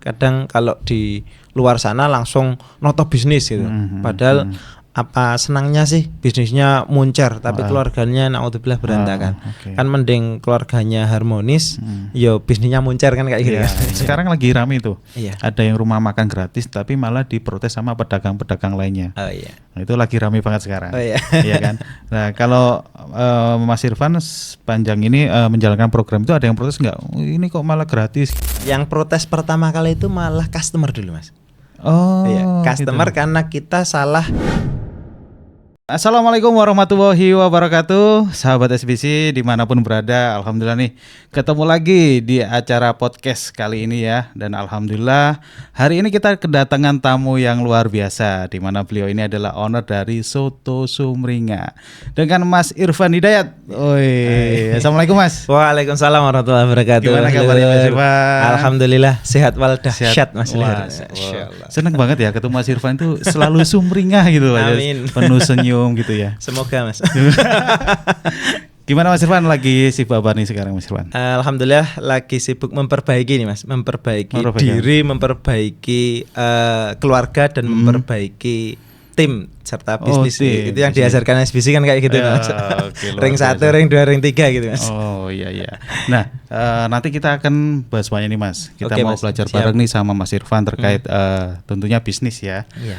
Kadang kalau di luar sana langsung noto bisnis gitu. Padahal apa senangnya sih bisnisnya muncar tapi keluarganya naudzubillah berantakan. Kan mending keluarganya harmonis, yo bisnisnya muncar kan kayak gitu. Sekarang lagi rame tuh. Iya. Ada yang rumah makan gratis tapi malah diprotes sama pedagang-pedagang lainnya. Oh iya. Nah, itu lagi rame banget sekarang. Oh iya. Iya kan. Nah, kalau Mas Irfan sepanjang ini menjalankan program itu ada yang protes nggak? Ini kok malah gratis? Yang protes pertama kali itu malah customer dulu, Mas. Oh, iya, customer gitu. karena kita salah. Assalamualaikum warahmatullahi wabarakatuh, sahabat SBC dimanapun berada. Alhamdulillah nih ketemu lagi di acara podcast kali ini ya. Dan alhamdulillah hari ini kita kedatangan tamu yang luar biasa, di mana beliau ini adalah owner dari Soto Sumringah dengan Mas Irfan Hidayat. Oi, assalamualaikum Mas. Waalaikumsalam warahmatullahi wabarakatuh. Gimana kabarnya Mas Irfan? Alhamdulillah sehat wal dahsyat Mas. Wah, seneng banget ya ketemu Mas Irfan itu selalu sumringah gitu. Amin. Penuh senyum gitu ya. Semoga Mas. Gimana Mas Irfan lagi sibuk apa nih sekarang Mas Irfan? Alhamdulillah lagi sibuk memperbaiki nih Mas, memperbaiki diri, memperbaiki keluarga dan memperbaiki tim serta bisnis. Itu yang diajarkan SBC kan kayak gitu Mas. Ring 1, ring 2, ring 3 gitu Mas. Oh iya. Nah nanti kita akan bahas banyak nih Mas. Kita mau Mas, belajar bareng nih sama Mas Irfan terkait tentunya bisnis ya. Iya.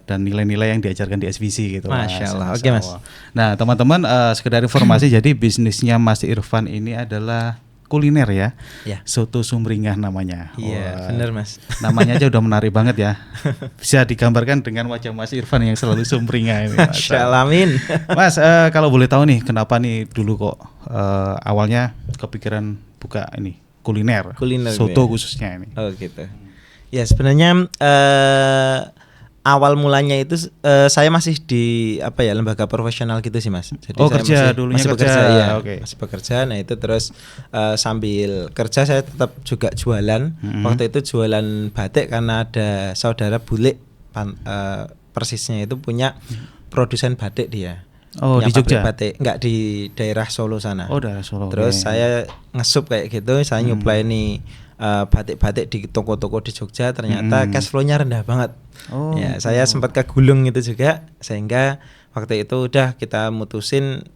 Dan nilai-nilai yang diajarkan di SBC gitu. Masya Allah. Oke Mas. Nah teman-teman sekedar informasi jadi bisnisnya Mas Irfan ini adalah kuliner ya, Soto Sumringah namanya. Iya, benar Mas. Namanya aja udah menarik banget ya. Bisa digambarkan dengan wajah Mas Irfan yang selalu sumringah ini. Amin. Mas, kalau boleh tahu nih, kenapa nih dulu kok awalnya kepikiran buka ini kuliner soto khususnya ini? Oh gitu. Ya sebenarnya awal mulanya itu saya masih di lembaga profesional gitu sih Mas. Jadi saya masih bekerja ya. Masih bekerja. Nah itu terus sambil kerja saya tetap juga jualan. Waktu itu jualan batik karena ada saudara bule persisnya itu punya produsen batik dia. Oh di Jogja? Batik. Enggak di daerah Solo sana. Oh daerah Solo. Terus saya ngesup kayak gitu. Saya nyuplai nih batik-batik di toko-toko di Jogja, ternyata cash flow-nya rendah banget. Saya sempat kegulung itu juga, sehingga waktu itu udah kita mutusin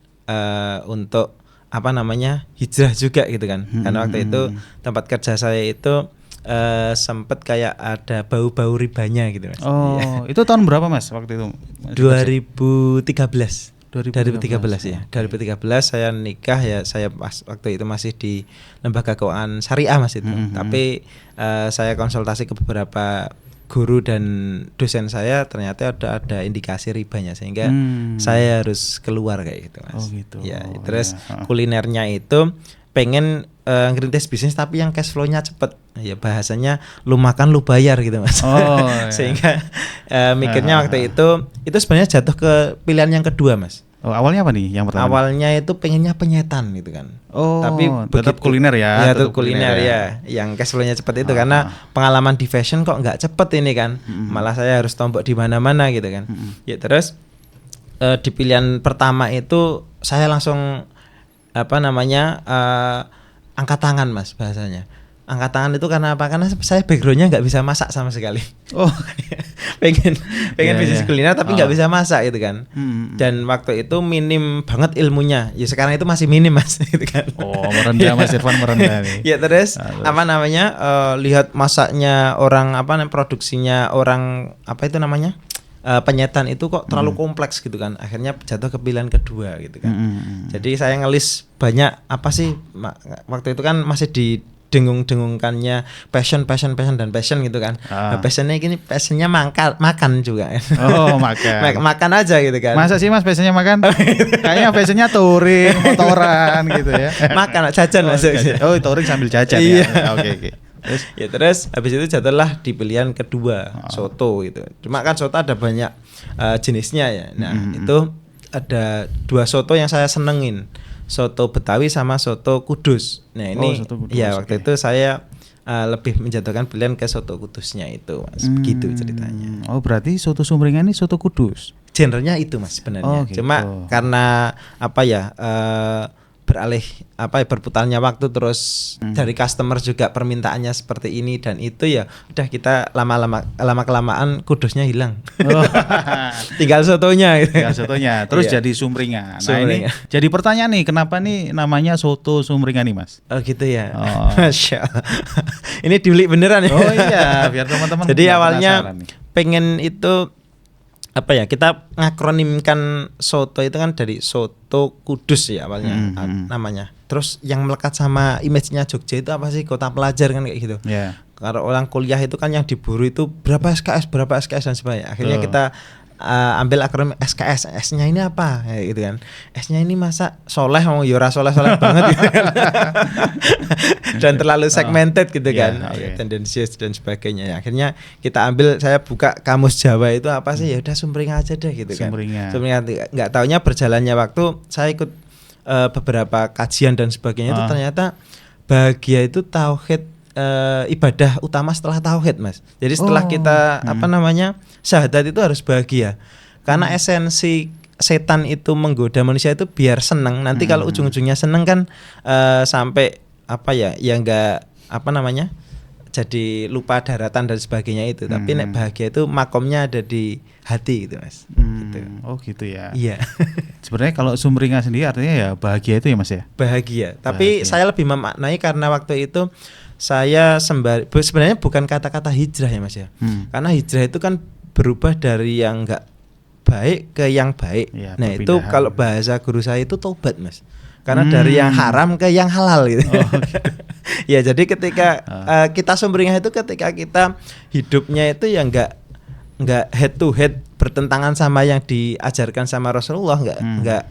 untuk hijrah juga gitu kan. Karena waktu itu tempat kerja saya itu sempat kayak ada bau-bau ribanya gitu Mas. Itu tahun berapa Mas waktu itu? 2013 ya. 2013 saya nikah ya, saya pas waktu itu masih di lembaga keuangan syariah Mas itu. Tapi saya konsultasi ke beberapa guru dan dosen saya, ternyata ada indikasi ribanya sehingga saya harus keluar kayak gitu Mas. Ya, terus kulinernya itu pengen ngerintis bisnis tapi yang cash flow-nya cepet. Ya bahasanya lu makan lu bayar gitu Mas. Sehingga mikirnya waktu itu sebenarnya jatuh ke pilihan yang kedua Mas. Awalnya apa nih yang pertama? Awalnya itu pengennya penyetan gitu kan. Tapi tetap kuliner ya. Ya tetap kuliner ya. Yang cash flow-nya cepet itu karena pengalaman di fashion kok nggak cepet ini kan. Malah saya harus tombok di mana-mana gitu kan. Ya terus di pilihan pertama itu saya langsung angkat tangan Mas bahasanya. Angkat tangan itu karena apa? Karena saya backgroundnya nggak bisa masak sama sekali. pengen bisnis kuliner tapi nggak bisa masak gitu kan. Dan waktu itu minim banget ilmunya. Ya sekarang itu masih minim Mas gitu kan. Merendah Mas Irfan merendah nih. Ya terus lihat masaknya orang produksinya orang penyetan itu kok terlalu kompleks gitu kan. Akhirnya jatuh ke pilihan kedua gitu kan. Jadi saya ngelis banyak waktu itu kan masih dengung-dengungkannya passion gitu kan. Passionnya makan juga. Makan aja gitu kan. Masa sih Mas passionnya makan? Kayaknya passionnya touring, motoran gitu ya. Makan jajan Mas. Touring sambil jajan ya. Oke. Terus habis itu jatuhlah di pilihan kedua soto gitu. Cuma kan soto ada banyak jenisnya ya. Nah itu ada 2 soto yang saya senengin, soto Betawi sama soto Kudus. Nah ini waktu itu saya lebih menjatuhkan pilihan ke soto Kudusnya itu Mas. Begitu ceritanya. Berarti soto Sumringah ini soto Kudus. Genrenya itu Mas sebenarnya. Cuma karena beralih berputarnya waktu, terus dari customer juga permintaannya seperti ini dan itu, ya udah kita lama kelamaan kudusnya hilang. Tinggal sotonya gitu. Tinggal sotonya terus jadi sumringah. Nah, ini jadi pertanyaan nih, kenapa nih namanya soto sumringah nih Mas? Oh gitu ya. Masya Allah. Ini diulik beneran ya. Oh iya, biar teman-teman. Jadi awalnya pengen itu kita ngakronimkan soto itu kan dari soto Kudus ya awalnya namanya. Terus yang melekat sama image-nya Jogja itu apa sih, kota pelajar kan kayak gitu. Kalau orang kuliah itu kan yang diburu itu berapa SKS dan sebagainya. Akhirnya kita ambil akronim SKS. S-nya ini apa? Ya, gitu kan. S-nya ini masa soleh, mau yora soleh banget gitu kan. Dan terlalu segmented gitu kan. Tendensius dan sebagainya. Ya, akhirnya kita ambil, saya buka kamus Jawa itu apa sih? Ya udah sumringah aja deh gitu kan. Sumringah. Enggak taunya berjalannya waktu saya ikut beberapa kajian dan sebagainya itu ternyata bahagia itu tauhid, ibadah utama setelah tauhid Mas. Jadi setelah kita syahadat itu harus bahagia. Karena esensi setan itu menggoda manusia itu biar seneng. Nanti kalau ujung-ujungnya seneng kan sampai enggak jadi lupa daratan dan sebagainya itu. Tapi nek bahagia itu makomnya ada di hati gitu Mas. Gitu. Oh gitu ya. Iya. Sebenarnya kalau sumringah sendiri artinya ya bahagia itu ya Mas ya. Bahagia. Tapi saya lebih memaknai karena waktu itu saya sebenarnya bukan kata-kata hijrah ya Mas ya. Karena hijrah itu kan berubah dari yang enggak baik ke yang baik. Ya, nah itu kalau bahasa guru saya itu tobat Mas. Karena dari yang haram ke yang halal gitu. Gitu. Ya jadi ketika kita sumringah itu ketika kita hidupnya itu ya enggak head to head bertentangan sama yang diajarkan sama Rasulullah, enggak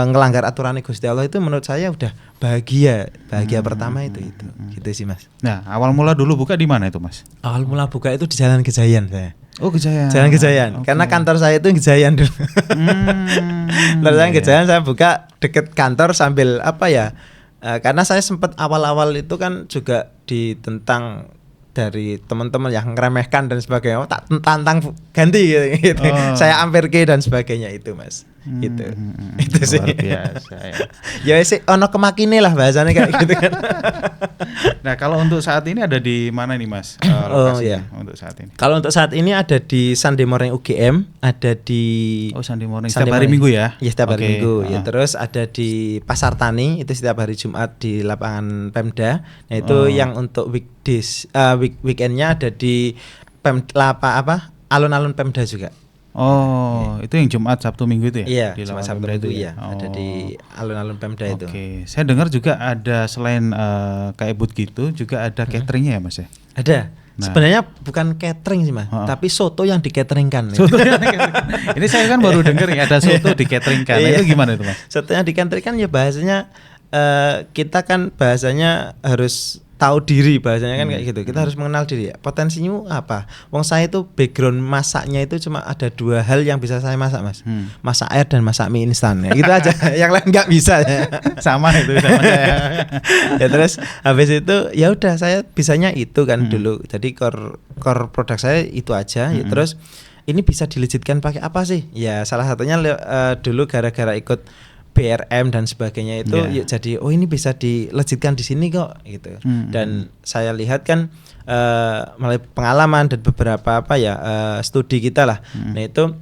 ngelanggar aturan Gusti Allah, itu menurut saya udah bahagia pertama itu gitu sih Mas. Nah awal mula dulu buka di mana itu Mas? Awal mula buka itu di Jalan Gejayan saya. Oh Gejayan. Jalan Gejayan. Okay. Karena kantor saya itu Gejayan dulu. Gejayan saya buka deket kantor sambil karena saya sempat awal-awal itu kan juga ditentang dari teman-teman yang ngeremehkan dan sebagainya. Tak tantang ganti gitu. Saya ampir ke dan sebagainya itu Mas. Itu sih. Luar biasa ya. Ya sih ono kemakine lah bahasanya kayak gitu kan. Nah, kalau untuk saat ini ada di mana nih Mas? Lokasinya untuk saat ini. Kalau untuk saat ini ada di Sunday Morning UGM, ada di Sunday Morning setiap hari Minggu ya? Ya setiap hari Minggu. Ya terus ada di Pasar Tani itu setiap hari Jumat di lapangan Pemda. Nah, itu yang untuk weekdays, weekendnya ada di alun-alun Pemda juga. Itu yang Jumat, Sabtu, Minggu itu ya? Iya, Jumat, Sabtu, Minggu ya. Ada di alun-alun Pemda itu. Oke, saya dengar juga ada selain kayak booth gitu, juga ada cateringnya ya Mas ya? Ada. Nah. Sebenarnya bukan catering sih Mas, tapi soto yang diketeringkan. Ini saya kan baru dengar ya ada soto diketeringkan. Itu gimana itu Mas? Soto yang diketeringkan ya bahasanya kita kan bahasanya harus tahu diri, bahasanya kan kayak gitu. Kita harus mengenal diri. Potensinya apa? Wong saya itu background masaknya itu cuma ada 2 hal yang bisa saya masak Mas. Masak air dan masak mie instan. Ya, gitu aja. Yang lain nggak bisa. Sama itu sama saya. Ya terus habis itu ya udah saya bisanya itu kan dulu. Jadi core produk saya itu aja. Ya, terus ini bisa dilejitkan pakai apa sih? Ya salah satunya dulu gara-gara ikut BRM dan sebagainya itu jadi ini bisa dilejitkan di sini kok gitu. Dan saya lihat kan melalui pengalaman dan beberapa studi kita lah. Nah itu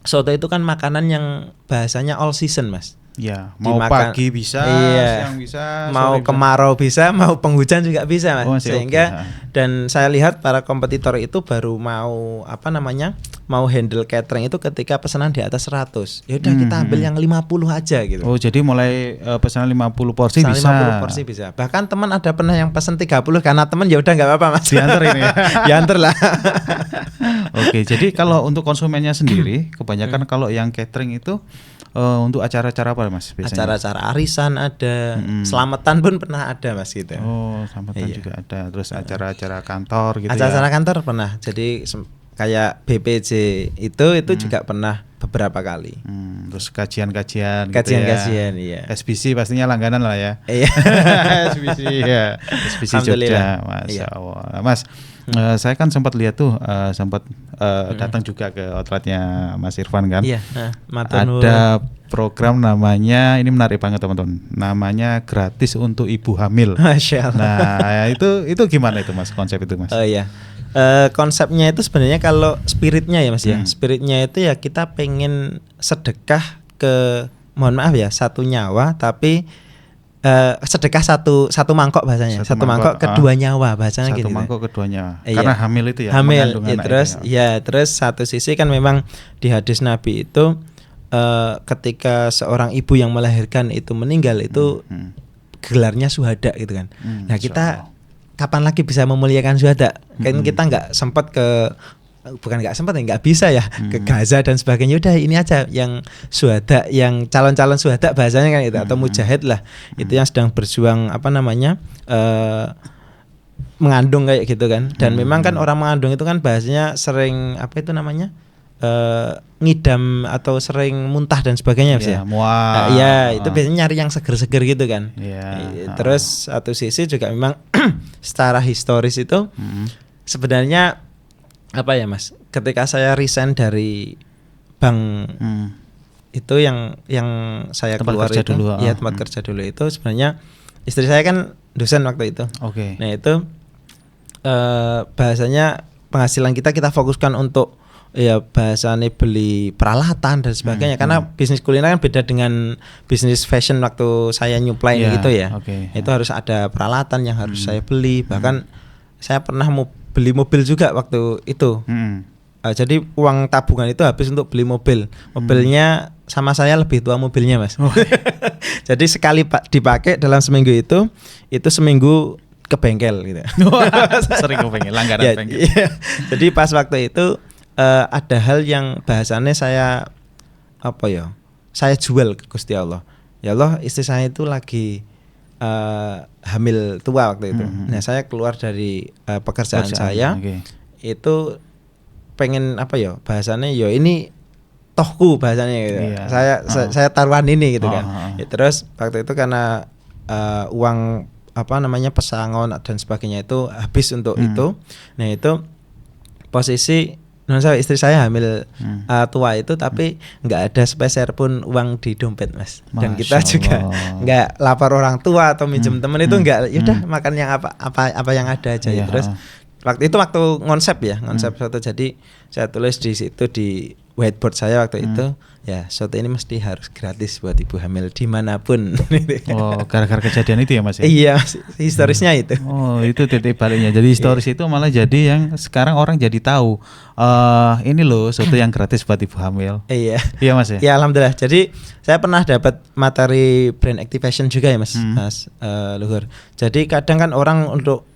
soto itu kan makanan yang bahasanya all season Mas. Ya, mau pagi bisa, siang bisa, mau kemarau bisa, mau penghujan juga bisa Mas. Sehingga dan saya lihat para kompetitor itu baru mau mau handle catering itu ketika pesanan di atas 100. Ya udah kita ambil yang 50 aja gitu. Oh, jadi mulai pesanan 50 porsi bisa. 50 porsi bisa. Bahkan teman ada pernah yang pesan 30 karena teman ya udah enggak apa-apa Mas. Diantar ini ya. Diantar lah. Oke, jadi kalau untuk konsumennya sendiri kebanyakan kalau yang catering itu untuk acara-acara apa Mas biasanya? Acara-acara arisan ada, selamatan pun pernah ada Mas gitu. Oh, selamatan juga ada. Terus acara-acara kantor gitu acara-acara kantor pernah. Jadi kayak BPJ itu juga pernah beberapa kali. Terus kajian-kajian Kajian-kajian, gitu ya. iya. SBC pastinya langganan lah ya. Iya. SBC ya. SBC Jogja, Masya Allah. Mas, saya kan sempat lihat tuh, datang juga ke outletnya Mas Irfan kan. Iya. Ada program namanya, ini menarik banget teman-teman. Namanya gratis untuk ibu hamil. Masya Allah. Nah, itu gimana itu Mas, konsep itu Mas? Oh iya. Konsepnya itu sebenarnya kalau spiritnya ya Mas ya. Spiritnya itu ya kita pengen sedekah ke, mohon maaf ya, satu nyawa, tapi sedekah satu mangkok bahasanya. Satu mangkok kedua nyawa bahasanya gitu. Satu mangkok kedua nyawa. Iya. Karena hamil itu ya. Hamil. Ya, terus satu sisi kan memang di hadis Nabi itu ketika seorang ibu yang melahirkan itu meninggal itu gelarnya syuhada gitu kan. Nah, kita kapan lagi bisa memuliakan syuhada? Kan kita nggak sempat nggak bisa ya ke Gaza dan sebagainya. Udah ini aja yang syuhada, yang calon-calon syuhada bahasanya kan itu, atau mujahid lah, itu yang sedang berjuang mengandung kayak gitu kan. Dan memang kan orang mengandung itu kan bahasanya sering ngidam atau sering muntah dan sebagainya ya. Itu biasanya nyari yang seger-seger gitu kan. Terus satu sisi juga memang secara historis itu sebenarnya apa ya Mas, ketika saya resign dari bank itu yang saya tempat keluar kerja itu dulu, tempat kerja dulu itu sebenarnya istri saya kan dosen waktu itu. Nah itu bahasanya penghasilan kita fokuskan untuk ya bahasanya beli peralatan dan sebagainya, karena bisnis kuliner kan beda dengan bisnis fashion waktu saya nyuplai gitu ya. Itu harus ada peralatan yang harus saya beli, bahkan saya pernah beli mobil juga waktu itu. Jadi uang tabungan itu habis untuk beli mobil. Mobilnya sama saya lebih tua mobilnya Mas. Jadi sekali dipakai dalam seminggu itu seminggu ke bengkel gitu. Sering ke bengkel, langganan bengkel. Iya. Jadi pas waktu itu ada hal yang bahasannya saya jual ke Gusti Allah. Ya Allah, istri saya itu lagi hamil tua waktu itu. Nah, saya keluar dari pekerjaan saya. Itu pengen bahasannya ini tohku bahasanya gitu. Saya taruhan ini gitu kan. Ya, terus waktu itu karena uang pesangon dan sebagainya itu habis untuk itu. Nah, itu posisi istri saya hamil tua itu, tapi nggak ada sepeser pun uang di dompet Mas. Dan kita juga nggak lapor orang tua atau minjem temen itu nggak. Yaudah makan yang apa yang ada aja. Terus waktu konsep suatu, jadi saya tulis di situ di whiteboard saya waktu itu, ya soto ini mesti harus gratis buat ibu hamil dimanapun. Gara-gara kejadian itu ya Mas ya? Iya, historisnya itu. Itu titik baliknya. Jadi historis itu malah jadi yang sekarang orang jadi tahu, ini loh soto yang gratis buat ibu hamil. Iya Mas ya? Ya alhamdulillah. Jadi saya pernah dapat materi brand activation juga ya Mas Luhur. Jadi kadang kan orang untuk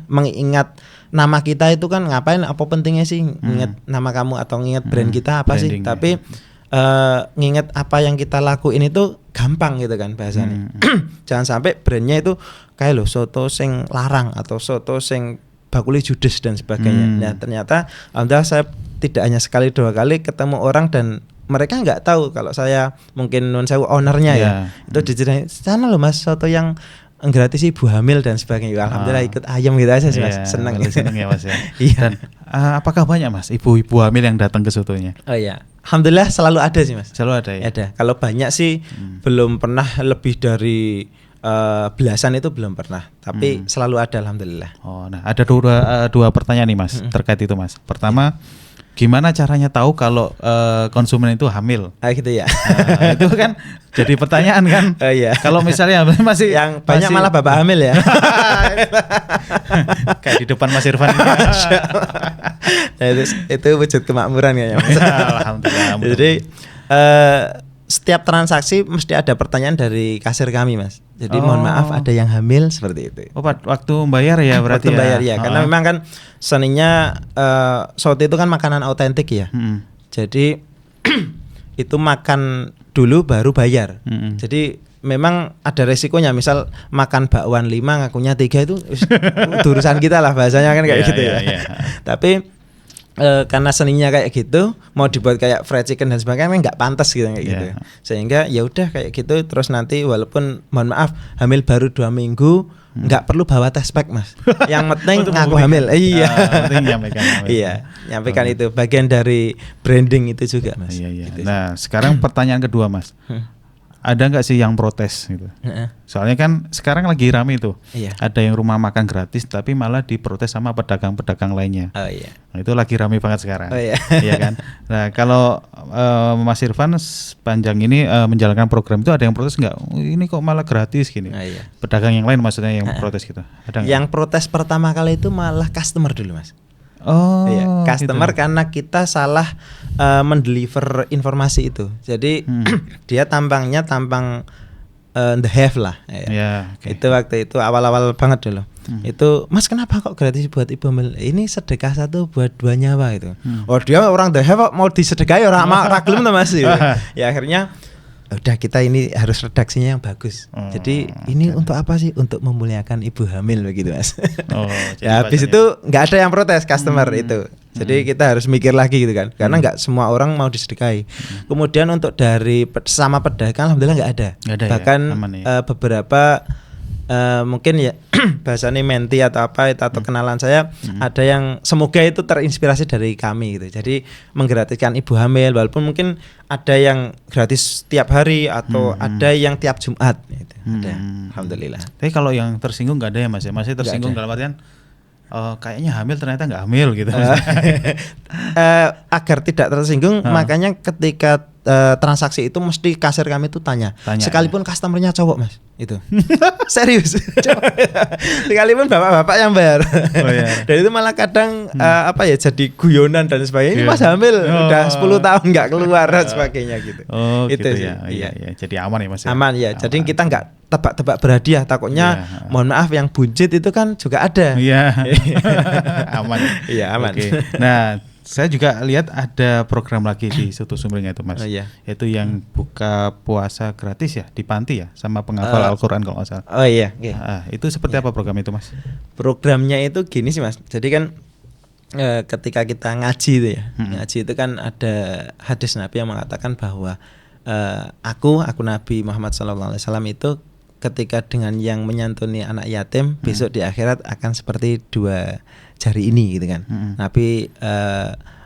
mengingat nama kita itu kan ngapain, apa pentingnya sih nginget nama kamu atau nginget brand kita apa sih? Tapi nginget apa yang kita lakuin itu gampang gitu kan bahasanya. Jangan sampai brandnya itu kayak soto sing larang atau soto sing bakuli judes dan sebagainya. Nah, ternyata alhamdulillah saya tidak hanya sekali dua kali ketemu orang dan mereka nggak tahu kalau saya mungkin ownernya ya. Itu diceritain, sana loh Mas soto yang gratis ibu hamil dan sebagainya. Alhamdulillah ikut ayam gitu aja sih Mas. Senang ya Mas ya. Dan apakah banyak Mas ibu-ibu hamil yang datang ke sotonya? Oh iya, alhamdulillah selalu ada sih Mas. Selalu ada ya? Ada. Kalau banyak sih belum pernah lebih dari belasan itu belum pernah. Tapi selalu ada alhamdulillah. Nah ada dua pertanyaan nih Mas terkait itu Mas. Pertama, gimana caranya tahu kalau konsumen itu hamil? Gitu ya. Itu kan jadi pertanyaan kan. Iya. Kalau misalnya masih yang banyak malah bapak hamil ya. Kayak di depan Mas Irfan. Nah, itu wujud kemakmuran ya Mas. Alhamdulillah. Jadi setiap transaksi mesti ada pertanyaan dari kasir kami Mas. Jadi mohon maaf ada yang hamil seperti itu. Waktu bayar ya berarti. Waktu bayar ya. Karena memang kan seninya soto itu kan makanan autentik ya. Jadi itu makan dulu baru bayar. Jadi memang ada resikonya, misal makan bakwan 5 ngakunya 3 itu urusan kita lah bahasanya kan kayak gitu ya. Tapi karena seninya kayak gitu mau dibuat kayak fried chicken dan sebagainya nggak pantas gitu kayak gitu. Sehingga ya udah kayak gitu terus nanti walaupun mohon maaf hamil baru 2 minggu nggak perlu bawa test pack Mas. Yang penting ngaku hamil. Iya. Penting nyampaikan. Iya, nyampaikan itu bagian dari branding itu juga Mas. Iya. Gitu. Nah, sekarang pertanyaan kedua Mas. Ada nggak sih yang protes gitu? Soalnya kan sekarang lagi rame tuh. Iya. Ada yang rumah makan gratis tapi malah diprotes sama pedagang-pedagang lainnya. Oh iya. Nah, itu lagi rame banget sekarang. Oh iya. Iya kan. Nah kalau Mas Irfan sepanjang ini menjalankan program itu ada yang protes nggak? Ini kok malah gratis gini? Oh, iya. Pedagang yang lain maksudnya yang protes gitu? Ada nggak? Yang protes pertama kali itu malah customer dulu Mas. Oh, iya, customer gitu. karena kita salah mendeliver informasi itu. Jadi dia tampang the have lah. Ya. Yeah, okay. Itu waktu itu awal-awal banget dulu. Itu Mas kenapa kok gratis buat ibu hamil? Ini sedekah 1 buat 2 nyawa itu. Oh dia orang the have kok mau disedekahi orang raglum tuh Mas. Ya akhirnya udah kita ini harus redaksinya yang bagus. Jadi ini untuk apa sih? Untuk memuliakan ibu hamil begitu Mas. Ya habis itu nggak ada yang protes customer itu. Jadi kita harus mikir lagi gitu kan. Karena nggak semua orang mau disedekahi. Kemudian untuk dari sama pedagang alhamdulillah nggak ada. Bahkan ya, beberapa mungkin ya bahasanya menti atau apa atau kenalan saya ada yang semoga itu terinspirasi dari kami gitu. Jadi menggratiskan ibu hamil walaupun mungkin ada yang gratis tiap hari atau ada yang tiap Jumat gitu. Ada. Alhamdulillah. Tapi kalau yang tersinggung nggak ada ya Mas ya? Masih tersinggung dalam artian kayaknya hamil ternyata nggak hamil gitu. Agar tidak tersinggung makanya ketika transaksi itu mesti kasir kami itu tanya sekalipun customernya cowok Mas itu serius sekalipun bapak-bapak yang bayar. Dan itu malah kadang apa ya jadi guyonan dan sebagainya. Ini Mas hamil udah 10 tahun nggak keluar dan sebagainya gitu. Itu gitu ya. Iya. Jadi aman ya Mas. Aman ya. Jadi kita nggak tebak-tebak berhadiah takutnya mohon maaf yang buncit itu kan juga ada. Iya. Aman. Iya aman. Okay. Nah saya juga lihat ada program lagi di Soto Sumringah itu Mas, yaitu yang buka puasa gratis ya di panti ya sama penghafal Al-Quran kalau nggak salah. Oh iya. Okay. Itu seperti apa program itu Mas? Programnya itu gini sih Mas. Jadi kan ketika kita ngaji itu ya, ngaji itu kan ada hadis Nabi yang mengatakan bahwa aku Nabi Muhammad SAW itu ketika dengan yang menyantuni anak yatim besok di akhirat akan seperti 2 jari ini gitu kan. Nabi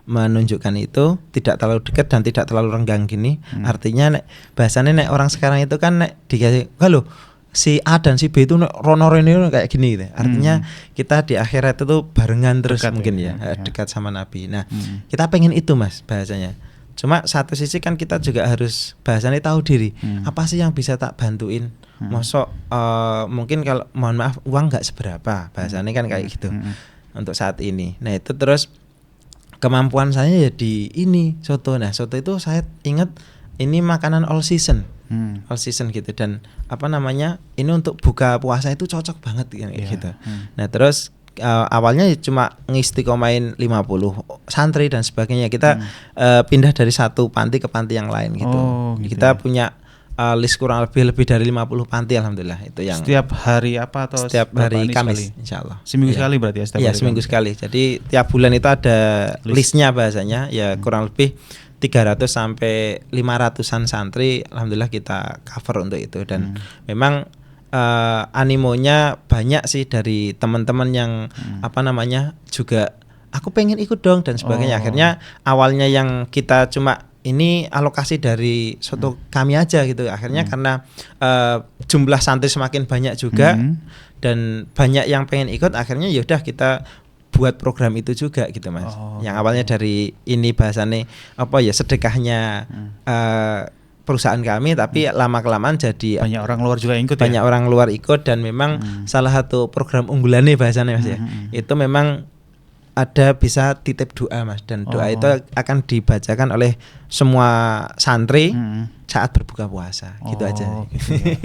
menunjukkan itu tidak terlalu dekat dan tidak terlalu renggang gini. Artinya bahasanya orang sekarang itu kan dikasih halo si A dan si B itu rono rene kayak gini gitu. Artinya kita di akhirat itu barengan terus dekat mungkin ya, dekat sama Nabi. Nah, kita pengen itu Mas bahasanya. Cuma satu sisi kan kita juga harus bahasanya tahu diri. Apa sih yang bisa tak bantuin? Mosok mungkin kalau mohon maaf uang nggak seberapa bahasanya kan kayak gitu untuk saat ini. Nah itu terus kemampuan saya ya di ini soto. Nah soto itu saya ingat ini makanan all season gitu dan apa namanya ini untuk buka puasa itu cocok banget gitu. Nah terus awalnya cuma ngistiqomain 50 santri dan sebagainya. Kita pindah dari satu panti ke panti yang lain gitu. Kita punya list kurang lebih dari 50 panti alhamdulillah itu yang setiap hari apa atau setiap hari Kamis insyaallah. Seminggu sekali berarti ya setiap hari seminggu sekali. Jadi tiap bulan itu ada listnya bahasanya ya kurang lebih 300 sampai 500-an santri alhamdulillah kita cover untuk itu dan memang animonya banyak sih dari teman-teman yang apa namanya juga aku pengen ikut dong dan sebagainya. Akhirnya awalnya yang kita cuma ini alokasi dari soto kami aja gitu. Akhirnya karena jumlah santri semakin banyak juga dan banyak yang pengen ikut, akhirnya yaudah kita buat program itu juga gitu Mas. Yang awalnya dari ini bahasanya apa ya sedekahnya perusahaan kami, tapi lama kelamaan jadi banyak orang luar juga ikut. Banyak orang luar ikut dan memang salah satu program unggulannya bahasanya Mas ya. Itu memang ada bisa titip doa Mas dan doa itu akan dibacakan oleh semua santri saat berbuka puasa gitu aja. Gitu ya.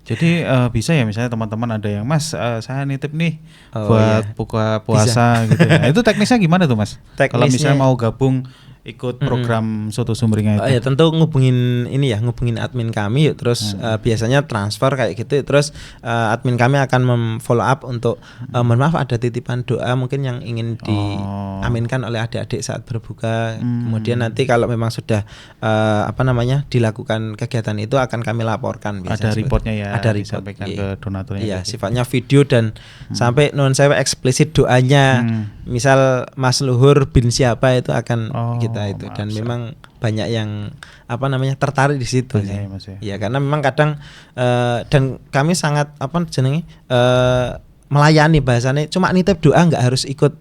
Jadi bisa ya misalnya teman-teman ada yang Mas saya nitip nih buat buka puasa gitu. Nah, itu teknisnya gimana tuh Mas? Kalau misalnya mau gabung ikut program Soto Sumringah itu. Ya tentu ngubungin admin kami yuk terus biasanya transfer kayak gitu terus admin kami akan memfollow up untuk mohon maaf ada titipan doa mungkin yang ingin diaminkan oleh adik-adik saat berbuka. Kemudian nanti kalau memang sudah dilakukan kegiatan itu akan kami laporkan. Ada reportnya ya. Ada report, disampaikan ke donaturnya. Iya, sifatnya video dan sampai nuwun sewu eksplisit doanya. Misal Mas Luhur bin siapa itu akan kita itu, dan memang banyak yang tertarik di situ. Ya, Mas, ya. Ya, karena memang kadang dan kami sangat melayani, bahasanya cuma nitip doa, nggak harus ikut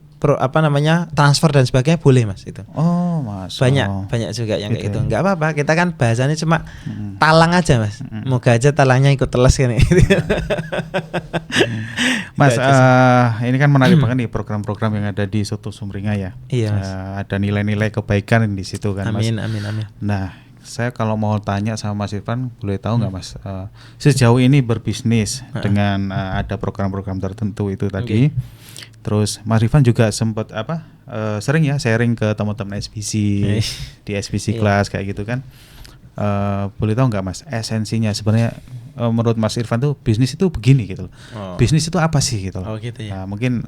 transfer dan sebagainya, boleh Mas itu. Oh, Mas. Banyak juga yang gitu kayak gitu. Nggak apa-apa, kita kan bahasanya cuma talang aja Mas. Moga aja talangnya ikut teles kan. Mas, ini kan menarik banget nih program-program yang ada di Soto Sumringah ya. Iya, Mas. Ada nilai-nilai kebaikan di situ kan, Mas. Amin. Nah, saya kalau mau tanya sama Mas Irfan, boleh tahu nggak Mas, sejauh ini berbisnis dengan ada program-program tertentu itu tadi, terus Mas Irfan juga sempat sering ya sharing ke teman-teman SBC di SBC kelas kayak gitu kan, boleh tahu nggak Mas esensinya sebenarnya menurut Mas Irfan tuh bisnis itu begini gitu, bisnis itu apa sih gitu? Gitu ya. Nah, mungkin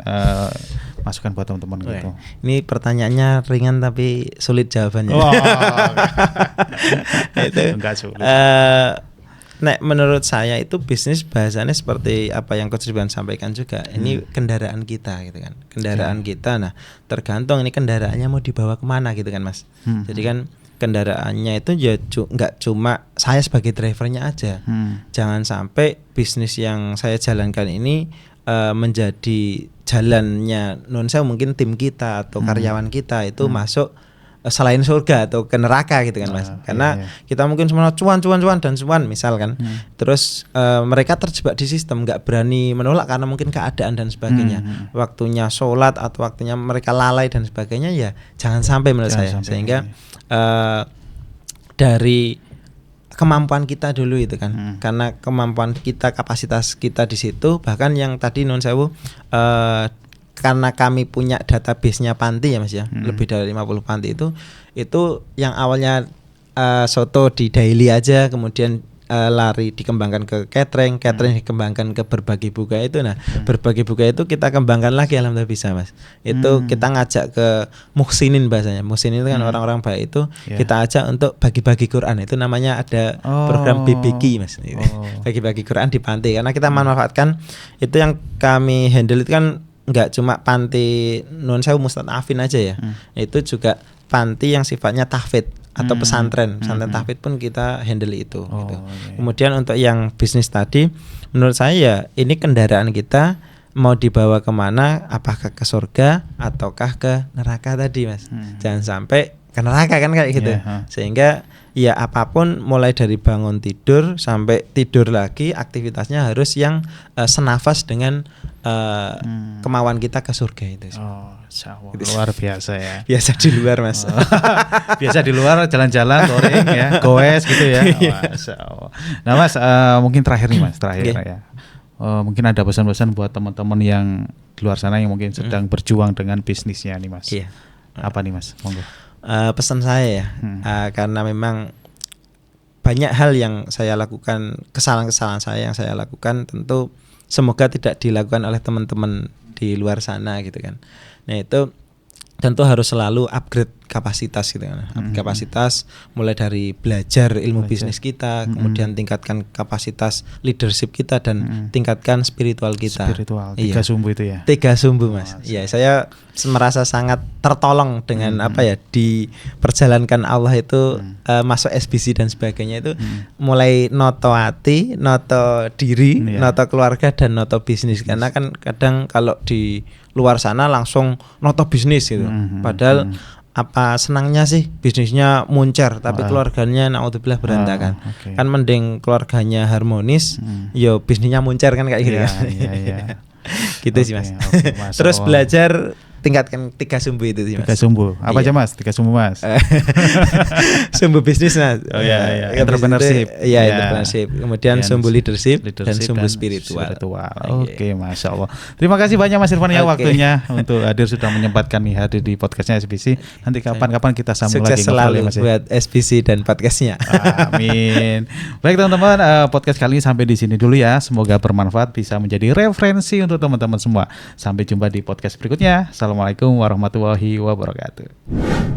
masukan buat teman-teman gitu. Ini pertanyaannya ringan tapi sulit jawabannya. Itu enggak sulit. Menurut saya itu bisnis bahasanya seperti apa yang Coach Ridwan sampaikan juga. Ini kendaraan kita gitu kan. Kendaraan kita. Nah, tergantung ini kendaraannya mau dibawa kemana gitu kan Mas. Jadi kan kendaraannya itu ya nggak cuma saya sebagai drivernya aja. Jangan sampai bisnis yang saya jalankan ini menjadi jalannya mungkin tim kita atau karyawan kita itu masuk selain surga atau ke neraka gitu kan Mas. Karena kita mungkin semua cuan misal kan. Terus mereka terjebak di sistem, nggak berani menolak karena mungkin keadaan dan sebagainya. Waktunya sholat atau waktunya mereka lalai dan sebagainya, ya jangan sampai menurut saya. Sehingga dari kemampuan kita dulu itu kan, karena kemampuan kita, kapasitas kita di situ. Bahkan yang tadi non sewu, karena kami punya database-nya panti ya Mas ya, lebih dari 50 panti itu yang awalnya soto di daily aja, kemudian lari dikembangkan ke catering dikembangkan ke berbagi buka itu. Nah, berbagi buka itu kita kembangkan lagi, alhamdulillah bisa Mas. Itu kita ngajak ke muhsinin, bahasanya muhsinin itu kan orang-orang baik itu, kita ajak untuk bagi-bagi Quran. Itu namanya ada program BBQ Mas. Bagi-bagi Quran di panti, karena kita manfaatkan itu. Yang kami handle itu kan nggak cuma panti Nuwun Sewu Mustadafin aja ya, itu juga panti yang sifatnya tahfidz atau pesantren tahfidz pun kita handle itu gitu. Kemudian untuk yang bisnis tadi, menurut saya ya ini kendaraan kita mau dibawa kemana, apakah ke surga ataukah ke neraka tadi Mas. Jangan sampai ke neraka kan kayak gitu. Sehingga ya apapun, mulai dari bangun tidur sampai tidur lagi, aktivitasnya harus yang senafas dengan kemauan kita ke surga itu. Luar biasa ya. Biasa di luar Mas. Biasa di luar jalan-jalan, touring ya, goes gitu ya. Nah Mas, mungkin terakhir nih Mas, ya. Mungkin ada pesan-pesan buat teman-teman yang di luar sana yang mungkin sedang berjuang dengan bisnisnya nih Mas. Apa nih Mas? Monggo. Pesan saya ya, karena memang banyak hal yang saya lakukan, kesalahan-kesalahan saya yang saya lakukan, tentu semoga tidak dilakukan oleh teman-teman di luar sana gitu kan. Nah, itu tentu harus selalu upgrade kapasitas gitu kan. Kapasitas mulai dari belajar ilmu bisnis kita, kemudian tingkatkan kapasitas leadership kita, dan tingkatkan spiritual kita. Tiga sumbu itu ya. Tiga sumbu Mas. Iya, saya merasa sangat tertolong dengan diperjalankan Allah itu, masuk SBC dan sebagainya itu, mulai noto hati, noto diri, noto keluarga, dan noto bisnis. Karena kan kadang kalau di luar sana langsung noto bisnis gitu. Padahal apa senangnya sih bisnisnya muncar, tapi keluarganya naudzubillah berantakan. Kan mending keluarganya harmonis, yo bisnisnya muncar kan kayak gitu. Gitu sih Mas. Terus belajar, tingkatkan tiga sumbu itu sih Mas. Tiga sumbu. Apa aja Mas? Tiga sumbu Mas. Sumbu bisnis Mas. Entrepreneurship. Iya, entrepreneurship. Kemudian sumbu leadership dan sumbu spiritual. Oke, Masya Allah. Terima kasih banyak Mas Irfan ya waktunya untuk hadir, sudah menyempatkan nih hadir di podcastnya SBC. Nanti kapan-kapan kita sambung lagi. Sukses selalu buat SBC dan podcastnya. Amin. Baik teman-teman, podcast kali ini sampai di sini dulu ya. Semoga bermanfaat, bisa menjadi referensi untuk teman-teman semua. Sampai jumpa di podcast berikutnya. Assalamualaikum Wassalamualaikum warahmatullahi wabarakatuh.